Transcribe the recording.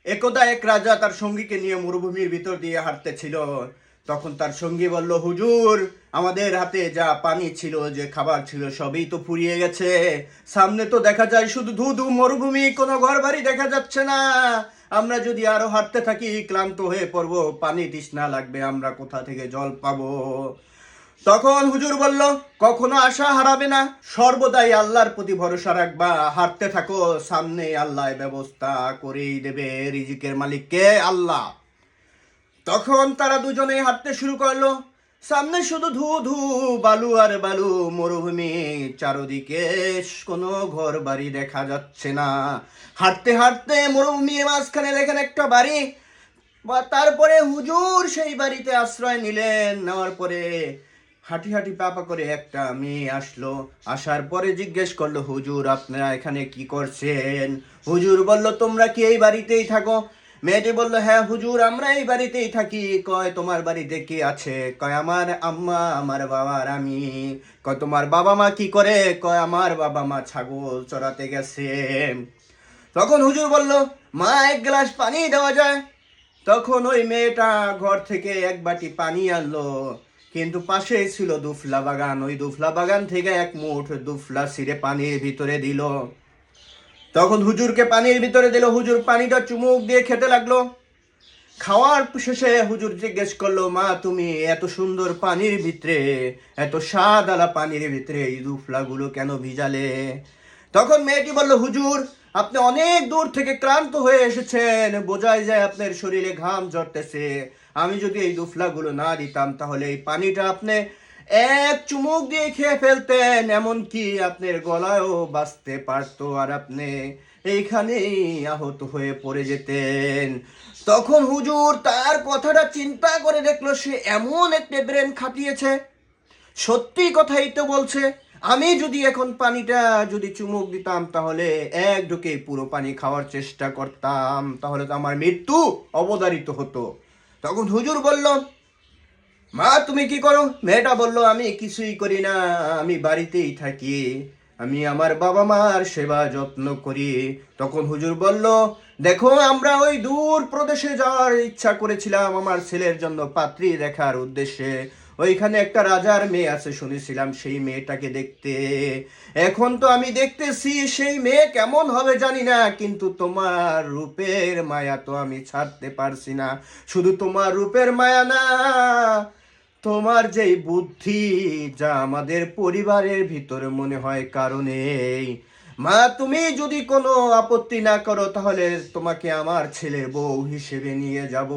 একদা এক রাজা তার সঙ্গীকে নিয়ে মরুভূমির ভিতর দিয়ে হাঁটতেছিল। তখন তার সঙ্গী বলল, হুজুর, আমাদের হাতে যা পানি ছিল, যে খাবার ছিল, সবই তো ফুরিয়ে গেছে। সামনে তো দেখা যায় শুধু ধুধু মরুভূমি, কোনো ঘর বাড়ি দেখা যাচ্ছে না। আমরা যদি আরো হাঁটতে থাকি ক্লান্ত হয়ে পড়বো, পানি তৃষ্ণা লাগবে, আমরা কোথা থেকে জল পাবো? তখন হুজুর বলল, কখনো আশা হারাবে না, সর্বদাই আল্লাহর প্রতি ভরসা রাখবা, হাঁটতে থাকো, সামনে আল্লাহ ব্যবস্থা করেই দেবে, রিজিকের মালিককে আল্লাহ। তখন তারা দুজনেই হাঁটতে শুরু করলো। সামনে শুধু ধু ধু, বালু আর বালু, মরুভূমি, চারদিকে কোনো ঘর বাড়ি দেখা যাচ্ছে না। হাঁটতে হাঁটতে মরুভূমির মাঝখানে দেখেন একটা বাড়ি। বা তারপরে হুজুর সেই বাড়িতে আশ্রয় নিলেন। নেওয়ার পরে হাঁটি হাঁটি পাপা করে একটা মেয়ে আসলো। আসার পরে জিজ্ঞেস করলো, হুজুর, আপনারা এখানে কি করছেন? হুজুর বলল, তোমরা কি এই বাড়িতেই থাকো? মেয়েটি বলল, হ্যাঁ হুজুর, আমরা এই বাড়িতেই থাকি। কয়, তোমার বাড়িতে কে আছে? কয়, আমার আম্মা, আমার বাবা আর আমি। কয়, তোমার বাবা মা কি করে? কয়, আমার বাবা মা ছাগল চড়াতে গেছে। তখন হুজুর বলল, মা, এক গ্লাস পানি দেওয়া যায়? তখন ওই মেয়েটা ঘর থেকে এক বাটি পানি আনলো। কিন্তু পাশেই ছিল দুফলা বাগান। ওই দুফলা বাগান থেকে এক মুঠ দুফলা ছিঁড়ে পানির ভিতরে দিল। তখন হুজুরকে পানির ভিতরে দিল। হুজুর পানিটা চুমুক দিয়ে খেতে লাগলো। খাওয়ার শেষে হুজুর জিজ্ঞেস করলো, মা, তুমি এত সুন্দর পানির ভিতরে, এত স্বাদ আলা পানির ভিতরে এই দুফলাগুলো কেন ভিজালে? তখন মেয়েটি বলল, হুজুর, আপনি অনেক দূর থেকে ক্লান্ত হয়ে এসেছেন, বোঝাই যায় আপনার শরীরে ঘাম ঝরতেছে। আমি যদি এই দুফলাগুলো না দিতাম তাহলে এই পানিটা আপনি এক চুমুক দিয়ে খেয়ে ফেলতেন, এমনকি আপনার গলায়ও বাঁচতে পারতো, আর আপনি এইখানেই আহত হয়ে পড়ে যেতেন। তখন হুজুর তার কথাটা চিন্তা করে দেখলো, সে এমন একটা ব্রেন খাটিয়েছে, সত্যি কথাই তো বলছে। আমি যদি এখন পানিটা যদি চুমুক দিতাম তাহলে এক ঢুকে পুরো পানি খাওয়ার চেষ্টা করতাম, তাহলে তো আমার মৃত্যু অবধারিত হতো। তখন হুজুর বলল, মা, তুমি কি করো? মেয়েটা বলল, আমি কিছুই করি না, আমি বাড়িতেই থাকি, আমি আমার বাবা মার সেবা যত্ন করি। তখন হুজুর বলল, দেখো, আমরা ওই দূর প্রদেশে যাওয়ার ইচ্ছা করেছিলাম আমার ছেলের জন্য পাত্রী দেখার উদ্দেশ্যে। ওইখানে একটা রাজার মেয়ে আছে শুনেছিলাম, সেই মেয়েটাকে দেখতে। এখন তো আমি দেখতেছি সেই মেয়ে কেমন হবে জানি না, কিন্তু তোমার রূপের মায়া তো আমি ছাড়তে পারছি না। শুধু তোমার রূপের মায়া না, তোমার যেই বুদ্ধি, যা আমাদের পরিবারের ভিতরে মনে হয় কারণেই। মা, তুমি যদি কোনো আপত্তি না করো তাহলে তোমাকে আমার ছেলের বউ হিসেবে নিয়ে যাব।